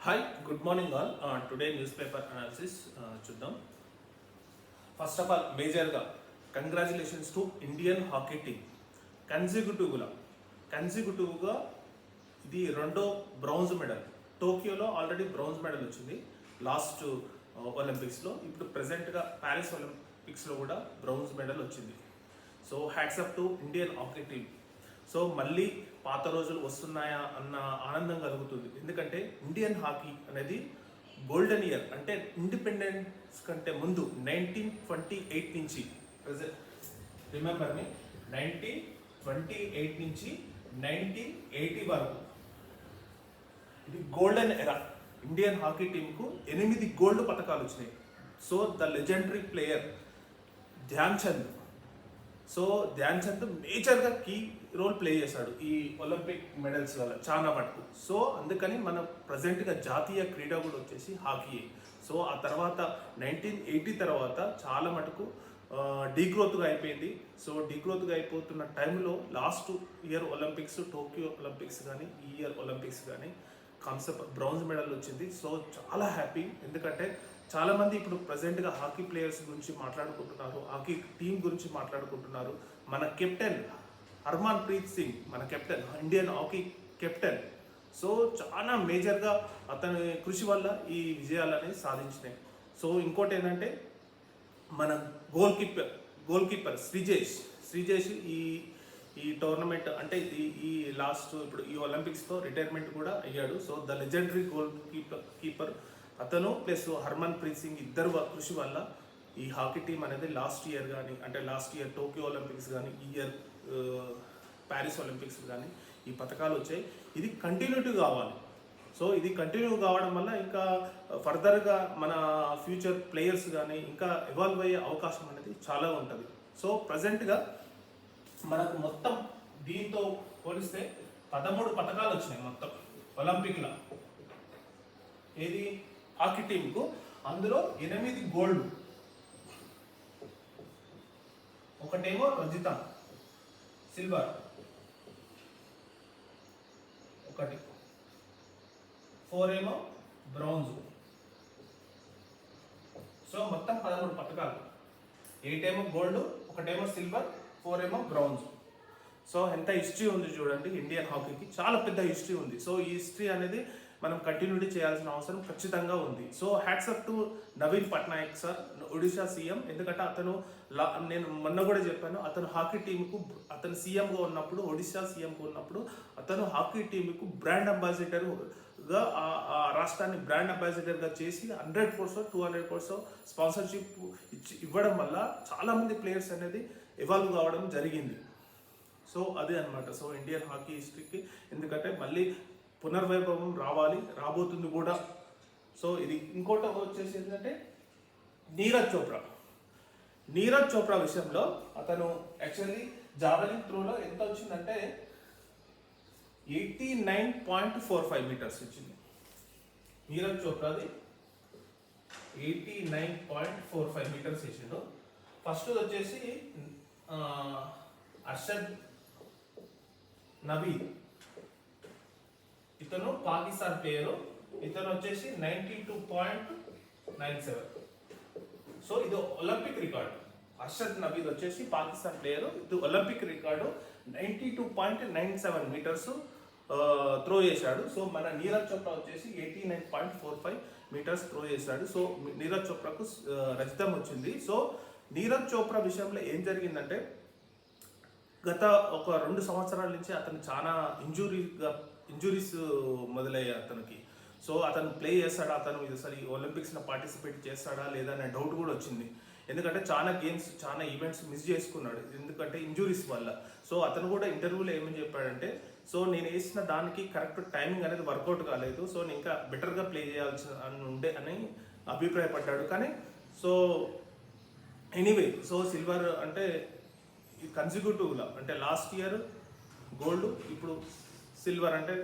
Hi good morning all. Today news paper analysis చూద్దాం. First of all మేజర్గా congratulations to Indian hockey team. కన్సిక్యూటివ్గా ఇది రెండో bronze medal. టోక్యోలో ఆల్రెడీ బ్రౌన్స్ మెడల్ వచ్చింది లాస్ట్ ఒలింపిక్స్లో. ఇప్పుడు ప్రజెంట్గా ప్యారిస్ ఒలింపిక్స్లో కూడా బ్రౌన్స్ మెడల్ వచ్చింది. So hats off to Indian hockey team. So మళ్ళీ పాత రోజులు వస్తున్నాయా అన్న ఆనందం కలుగుతుంది. ఎందుకంటే ఇండియన్ హాకీ అనేది గోల్డెన్ ఇయర్, అంటే ఇండిపెండెన్స్ కంటే ముందు 1928 నుంచి రిమెంబర్ మీ 1928 నుంచి 1980 వరకు ఇది golden era. Indian hockey టీంకు 8 gold పథకాలు వచ్చినాయి. So the legendary player Dhyan Chand మేజర్గా కీ రోల్ ప్లే చేశాడు ఈ ఒలింపిక్ మెడల్స్ వల్ల చాలా మటుకు. సో అందుకని మన ప్రజెంట్గా జాతీయ క్రీడ కూడా వచ్చేసి హాకీ. సో ఆ తర్వాత 1980 తర్వాత చాలా మటుకు డీగ్రోత్గా అయిపోయింది. సో డీగ్రోత్గా అయిపోతున్న టైంలో last year Olympics, Tokyo Olympics కానీ ఈ ఇయర్ ఒలింపిక్స్ కానీ కాన్సెప్ట్ బ్రౌన్స్ మెడల్ వచ్చింది. సో చాలా హ్యాపీ. ఎందుకంటే చాలామంది ఇప్పుడు ప్రజెంట్గా హాకీ ప్లేయర్స్ గురించి మాట్లాడుకుంటున్నారు, హాకీ టీం గురించి మాట్లాడుకుంటున్నారు. మన కెప్టెన్ హర్మన్ ప్రీత్ సింగ్, మన captain, Indian hockey captain. So చాలా మేజర్గా అతని కృషి వల్ల ఈ విజయాలని సాధించినాయి. సో ఇంకోటి ఏంటంటే మన గోల్ కీపర్ శ్రీజేష్ ఈ టోర్నమెంట్ అంటే ఈ లాస్ట్ ఇప్పుడు ఈ ఒలింపిక్స్తో రిటైర్మెంట్ కూడా అయ్యాడు. So the legendary goal keeper అతను ప్లస్ హర్మన్ ప్రీత్ సింగ్ ఇద్దరు కృషి వల్ల ఈ హాకీ టీం అనేది లాస్ట్ ఇయర్ కానీ, అంటే లాస్ట్ ఇయర్ టోక్యో ఒలింపిక్స్ కానీ, ఈ ఇయర్ ప్యారిస్ ఒలింపిక్స్ కానీ ఈ పథకాలు వచ్చాయి. ఇది కంటిన్యూటీ కావాలి. సో ఇది కంటిన్యూ కావడం వల్ల ఇంకా ఫర్దర్గా మన ఫ్యూచర్ ప్లేయర్స్ కానీ ఇంకా ఎవాల్వ్ అయ్యే అవకాశం అనేది చాలా ఉంటుంది. సో ప్రజెంట్గా మనకు మొత్తం దీంతో పోలిస్తే 13 పథకాలు వచ్చినాయి మొత్తం ఒలింపిక్లో ఏది హాకీ టీంకు. అందులో 8 గోల్డ్, ఒకటేమో రజిత సిల్వర్, ఒకటి 4 ఏమో బ్రౌన్స్. సో మొత్తం 13 పథకాలు. 8 ఏమో గోల్డ్, ఒకటేమో సిల్వర్, 4 ఏమో బ్రౌన్స్. సో ఎంత హిస్టరీ ఉంది చూడండి ఇండియన్ హాకీకి, చాలా పెద్ద హిస్టరీ ఉంది. సో ఈ హిస్టరీ అనేది మనం కంటిన్యూటీ చేయాల్సిన అవసరం ఖచ్చితంగా ఉంది. So hats off to Naveen Patnaik sir, Odisha CM. ఎందుకంటే అతను నేను మొన్న కూడా చెప్పాను, అతను హాకీ టీంకు అతను సీఎంగా ఉన్నప్పుడు, ఒడిశా సీఎంగా ఉన్నప్పుడు అతను హాకీ టీంకు బ్రాండ్ అంబాసిడర్గా ఆ రాష్ట్రాన్ని బ్రాండ్ అంబాసిడర్గా చేసి 100 crores 200 crores స్పాన్సర్షిప్ ఇవ్వడం వల్ల చాలామంది ప్లేయర్స్ అనేది ఎవాల్వ్ కావడం జరిగింది. సో అదే అనమాట. సో ఇండియన్ హాకీ హిస్టరీకి ఎందుకంటే మళ్ళీ పునర్వైభవం రాబోతుంది కూడా. సో ఇది ఇంకోటి వచ్చేసి ఏంటంటే నీరజ్ చోప్రా విషయంలో అతను యాక్చువల్లీ జావెలిన్ త్రోలో ఎంత వచ్చిందంటే 89.45 మీటర్స్ వచ్చింది. నీరజ్ చోప్రాది 89.45 మీటర్స్ వేసిండు. ఫస్ట్ వచ్చేసి అర్షద్ నవీద్, ఇతను పాకిస్తాన్ ప్లేయరు. ఇతను వచ్చేసి 92.97. సో ఇది ఒలింపిక్ రికార్డు. అర్షద్ నవీద్ వచ్చేసి పాకిస్తాన్ ప్లేయరు. ఇది ఒలింపిక్ రికార్డు 92.97 మీటర్స్ త్రో చేశాడు. సో మన నీరజ్ చోప్రా వచ్చేసి 89.45 మీటర్స్ త్రో చేశాడు. సో నీరజ్ చోప్రాకు రజితం వచ్చింది. సో నీరజ్ చోప్రా విషయంలో ఏం జరిగిందంటే గత ఒక 2 సంవత్సరాల నుంచి అతను చాలా ఇంజురీస్ మొదలయ్యాయి అతనికి. సో అతను ప్లే చేస్తాడా, అతను అసలు ఈ ఒలింపిక్స్లో పార్టిసిపేట్ చేస్తాడా లేదా అనే డౌట్ కూడా వచ్చింది. ఎందుకంటే చాలా గేమ్స్, చాలా ఈవెంట్స్ మిస్ చేసుకున్నాడు ఎందుకంటే ఇంజురీస్ వల్ల. సో అతను కూడా ఇంటర్వ్యూలో ఏమని చెప్పాడంటే, సో నేను వేసిన దానికి కరెక్ట్ టైమింగ్ అనేది వర్కౌట్ కాలేదు, సో నేను ఇంకా బెటర్గా ప్లే చేయాల్సి ఉండే అని అభిప్రాయపడ్డాడు. కానీ సో ఎనీవే, సో సిల్వర్ అంటే కన్సిక్యూటివ్గా అంటే లాస్ట్ ఇయర్ గోల్డ్, ఇప్పుడు సిల్వర్ అంటే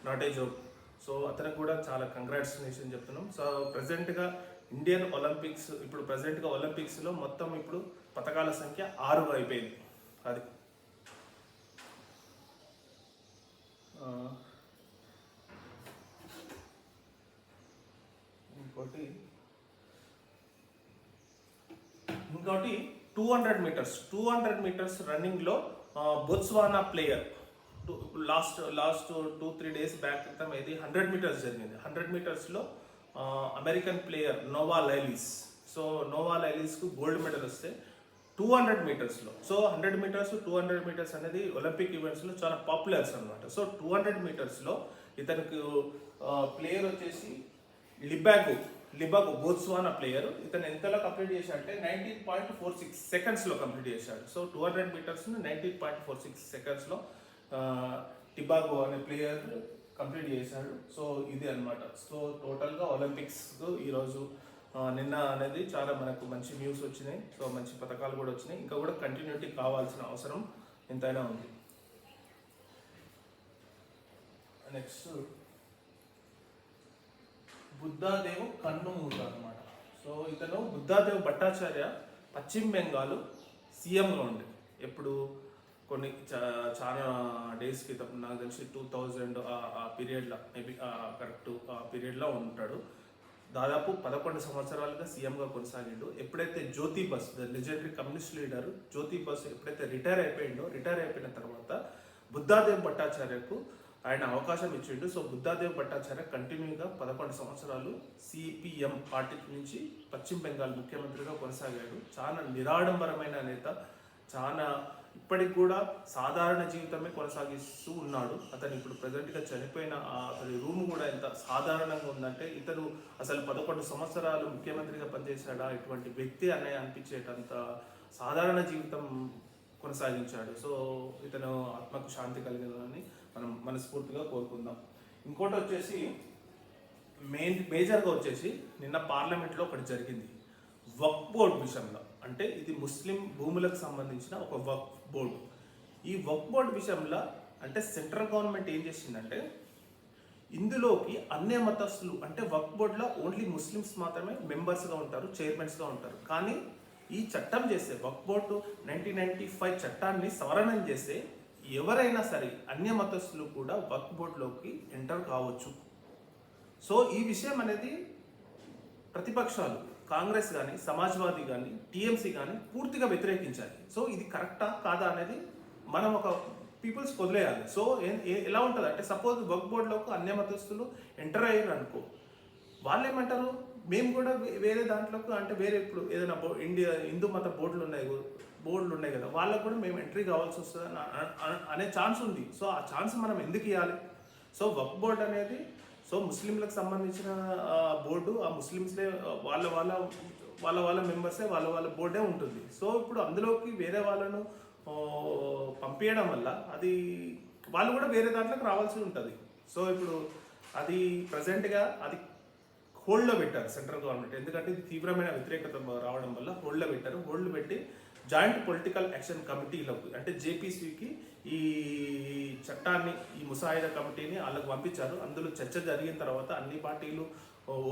నాట్ ఏ జోక్. సో అతనికి కూడా చాలా కంగ్రాచులేషన్ చెప్తున్నాం. సో ప్రజెంట్గా ఇండియన్ ఒలింపిక్స్, ఇప్పుడు ప్రజెంట్గా ఒలింపిక్స్లో మొత్తం ఇప్పుడు పథకాల సంఖ్య 6 అయిపోయింది. అది ఇంకోటి 200 మీటర్స్ రన్నింగ్లో Botswana player last 2-3 days back క్రితం ఇది 100 మీటర్స్ జరిగింది. 100 మీటర్స్లో American player Noah Lyles. So Noah లైలిస్కు గోల్డ్ మెడల్ వస్తే 200 మీటర్స్లో, సో 100 మీటర్స్ 200 మీటర్స్ అనేది ఒలింపిక్ ఈవెంట్స్లో చాలా పాపులర్స్ అనమాట. సో 200 మీటర్స్లో ఇతనికి ప్లేయర్ వచ్చేసి లిబాగో బోత్స్వానా ప్లేయర్. ఇతను ఎంతలో కంప్లీట్ చేశాడంటే 19.46 సెకండ్స్లో కంప్లీట్ చేశాడు. సో 200 మీటర్స్ను 19.46 సెకండ్స్లో టిబాగో అనే ప్లేయర్ కంప్లీట్ చేశాడు. సో ఇది అనమాట. సో టోటల్గా ఒలింపిక్స్ ఈరోజు నిన్న అనేది చాలా మనకు మంచి న్యూస్ వచ్చినాయి. సో మంచి పథకాలు కూడా వచ్చినాయి. ఇంకా కూడా కంటిన్యూటీ కావాల్సిన అవసరం ఎంతైనా ఉంది. నెక్స్ట్ బుద్ధాదేవ్ కన్ను మూత అనమాట. సో ఇతను బుద్ధాదేవ్ భట్టాచార్య పశ్చిమ బెంగాల్ సీఎంగా ఉండే ఎప్పుడు కొన్ని చాలా డేస్ క్రితం, నాకు తెలిసి 2000 ఆ పీరియడ్లో మేబీ కరెక్ట్ ఆ పీరియడ్లో ఉంటాడు. దాదాపు 11 సంవత్సరాలుగా సీఎంగా కొనసాగిండు. ఎప్పుడైతే Jyoti Basu the legendary communist leader Jyoti Basu ఎప్పుడైతే రిటైర్ అయిపోయిన తర్వాత బుద్ధాదేవ్ భట్టాచార్యకు ఆయన అవకాశం ఇచ్చిండు. సో బుద్ధాదేవ్ భట్టాచార్య కంటిన్యూగా 11 సంవత్సరాలు సిపిఎం పార్టీ నుంచి పశ్చిమ బెంగాల్ ముఖ్యమంత్రిగా కొనసాగాడు. చాలా నిరాడంబరమైన నేత, చాలా ఇప్పటికి కూడా సాధారణ జీవితమే కొనసాగిస్తూ ఉన్నాడు. అతను ఇప్పుడు ప్రజెంట్గా చనిపోయిన అతని రూమ్ కూడా ఎంత సాధారణంగా ఉందంటే ఇతను అసలు 11 సంవత్సరాలు ముఖ్యమంత్రిగా పనిచేశాడా ఇటువంటి వ్యక్తి అనే అనిపించేటంత సాధారణ జీవితం కొనసాగించాడు. సో ఇతను ఆత్మకు శాంతి కలిగాలని మనం మనస్ఫూర్తిగా కోరుకుందాం. ఇంకోటి వచ్చేసి మేజర్గా వచ్చేసి నిన్న పార్లమెంట్లో ఒకటి జరిగింది వక్ఫ్ బోర్డు విషయంలో. అంటే ఇది ముస్లిం భూములకు సంబంధించిన ఒక వక్ఫ్ బోర్డు. ఈ వక్ఫ్ బోర్డు విషయంలో అంటే సెంట్రల్ గవర్నమెంట్ ఏం చేసిందంటే ఇందులోకి అన్ని మతస్థులు, అంటే వక్ఫ్ బోర్డులో ఓన్లీ ముస్లిమ్స్ మాత్రమే మెంబర్స్గా ఉంటారు, చైర్మన్స్గా ఉంటారు. కానీ ఈ చట్టం చేస్తే వక్ఫ్ బోర్డు 1995 చట్టాన్ని సవరణం చేస్తే ఎవరైనా సరే అన్య మతస్థులు కూడా వక్ఫ్ బోర్డులోకి ఎంటర్ కావచ్చు. సో ఈ విషయం అనేది ప్రతిపక్షాలు కాంగ్రెస్ కానీ, సమాజ్వాదీ కానీ, టీఎంసీ కానీ పూర్తిగా వ్యతిరేకించాలి. సో ఇది కరెక్టా కాదా అనేది మనం ఒక పీపుల్స్ వదిలేయాలి. సో ఎలా ఉంటుంది అంటే సపోజ్ వక్ఫ్ బోర్డులోకి అన్య మతస్థులు ఎంటర్ అయ్యారు అనుకో, వాళ్ళు ఏమంటారు మేము కూడా వేరే దాంట్లోకి, అంటే వేరే ఇప్పుడు ఏదైనా హిందూ మత బోర్డులు ఉన్నాయి కదా, వాళ్ళకు కూడా మేము ఎంట్రీ కావాల్సి వస్తుంది అనే ఛాన్స్ ఉంది. సో ఆ ఛాన్స్ మనం ఎందుకు ఇవ్వాలి? సో వక్ఫ్ బోర్డు అనేది సో ముస్లింలకు సంబంధించిన బోర్డు, ఆ ముస్లిమ్స్లే వాళ్ళ మెంబర్సే వాళ్ళ బోర్డే ఉంటుంది. సో ఇప్పుడు అందులోకి వేరే వాళ్ళను పంపించడం వల్ల అది వాళ్ళు కూడా వేరే దాంట్లోకి రావాల్సి ఉంటుంది. సో ఇప్పుడు అది ప్రజెంట్గా అది హోల్డ్లో పెట్టారు సెంట్రల్ గవర్నమెంట్. ఎందుకంటే ఇది తీవ్రమైన వ్యతిరేకత రావడం వల్ల హోల్డ్ పెట్టి జాయింట్ పొలిటికల్ యాక్షన్ కమిటీలకు, అంటే జేపీసీకి ఈ చట్టాన్ని, ఈ ముసాయిదా కమిటీని వాళ్ళకు పంపించారు. అందులో చర్చ జరిగిన తర్వాత అన్ని పార్టీలు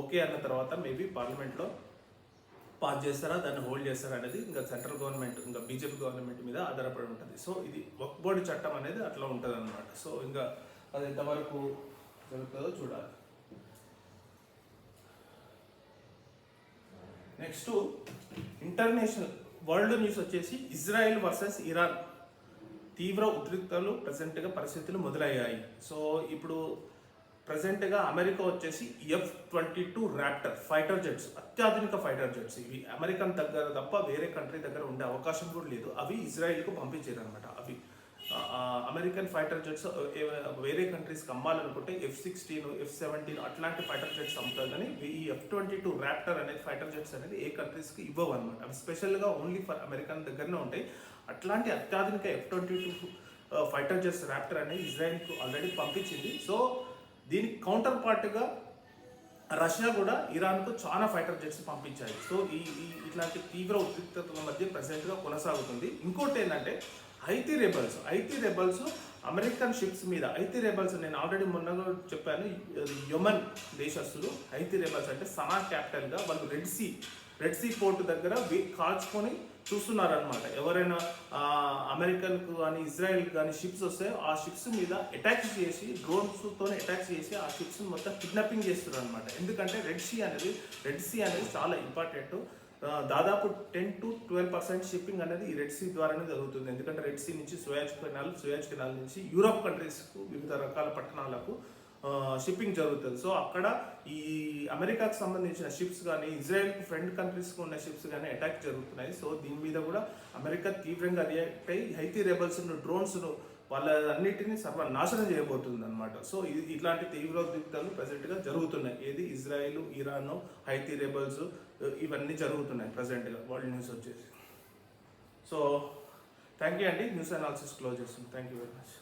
ఓకే అన్న తర్వాత మేబీ పార్లమెంట్లో పాస్ చేస్తారా, దాన్ని హోల్డ్ చేస్తారా అనేది ఇంకా సెంట్రల్ గవర్నమెంట్, ఇంకా బీజేపీ గవర్నమెంట్ మీద ఆధారపడి ఉంటుంది. సో ఇది వక్ఫ్ బోర్డు చట్టం అనేది అట్లా ఉంటుంది అన్నమాట. సో ఇంకా అది ఎంతవరకు జరుగుతుందో చూడాలి. నెక్స్ట్ ఇంటర్నేషనల్ వరల్డ్ న్యూస్ వచ్చేసి ఇజ్రాయెల్ వర్సెస్ ఇరాన్ తీవ్ర ఉద్రిక్తలు ప్రజెంట్గా పరిస్థితులు మొదలయ్యాయి. సో ఇప్పుడు ప్రజెంట్గా అమెరికా వచ్చేసి F-22 ర్యాప్టర్ ఫైటర్ జెట్స్, అత్యాధునిక ఫైటర్ జెట్స్, ఇవి అమెరికన్ దగ్గర తప్ప వేరే కంట్రీ దగ్గర ఉండే అవకాశం కూడా లేదు. అవి ఇజ్రాయెల్కు పంపించారు అనమాట. అవి అమెరికన్ ఫైటర్ జెట్స్ వేరే కంట్రీస్కి అమ్మాలనుకుంటే F-16, F-17 అట్లాంటి ఫైటర్ జెట్స్ అమ్ముతారు. కానీ ఈ F-22 ర్యాప్టర్ అనేది ఫైటర్ జెట్స్ అనేది ఏ కంట్రీస్కి ఇవ్వవు అనమాట. అవి స్పెషల్గా ఓన్లీ ఫర్ అమెరికన్ దగ్గరనే ఉంటాయి. అట్లాంటి అత్యాధునిక F-22 ఫైటర్ జెట్స్ ర్యాప్టర్ అనేది ఇజ్రాయెల్కు ఆల్రెడీ పంపించింది. సో దీనికి కౌంటర్ పార్ట్గా రష్యా కూడా ఇరాన్కు చాలా ఫైటర్ జెట్స్ పంపించాయి. సో ఇట్లాంటి తీవ్ర ఉద్రిక్తతల మధ్య ప్రెసెంట్గా కొనసాగుతుంది. ఇంకోటి ఏంటంటే హైతీ రెబల్స్ అమెరికన్ షిప్స్ మీద, హైతీ రెబల్స్ నేను ఆల్రెడీ మొన్న చెప్పాను, యెమెన్ దేశస్తులు హైతీ రెబల్స్ అంటే సనా క్యాపిటల్గా వాళ్ళు Red Sea Red Sea port దగ్గర కాల్చుకొని చూస్తున్నారనమాట. ఎవరైనా అమెరికన్కు కానీ ఇజ్రాయెల్కి కానీ షిప్స్ వస్తే ఆ షిప్స్ మీద అటాక్ చేసి డ్రోన్స్తో అటాక్ చేసి ఆ షిప్స్ మొత్తం కిడ్నాపింగ్ చేస్తున్నారు అనమాట. ఎందుకంటే రెడ్ సీ అనేది చాలా ఇంపార్టెంట్. దాదాపు 10-12% షిప్పింగ్ అనేది ఈ రెడ్ సీ ద్వారానే జరుగుతుంది. ఎందుకంటే రెడ్ సీ నుంచి సోయాజ్ కెనాల్ నుంచి యూరోప్ కంట్రీస్కు వివిధ రకాల పట్టణాలకు షిప్పింగ్ జరుగుతుంది. సో అక్కడ ఈ అమెరికాకు సంబంధించిన షిప్స్ కానీ ఇజ్రాయెల్కి ఫ్రెండ్ కంట్రీస్కి ఉన్న షిప్స్ కానీ అటాక్ జరుగుతున్నాయి. సో దీని మీద కూడా అమెరికా తీవ్రంగా రియాక్ట్ అయ్యి హైతీ రెబల్స్ను డ్రోన్స్ను వాళ్ళ అన్నిటినీ సర్వనాశనం చేయబోతుంది అనమాట. సో ఇట్లాంటి తీవ్రోద్రిక్తలు ప్రజెంట్గా జరుగుతున్నాయి. ఏది ఇజ్రాయెల్, ఇరాన్, హైతీ రెబల్స్ ఇవన్నీ జరుగుతున్నాయి ప్రజెంట్గా వరల్డ్ న్యూస్ వచ్చేసి. సో థ్యాంక్ యూ అండి. న్యూస్ అనాలిసిస్ క్లోజ్ చేస్తుంది. Thank you very much.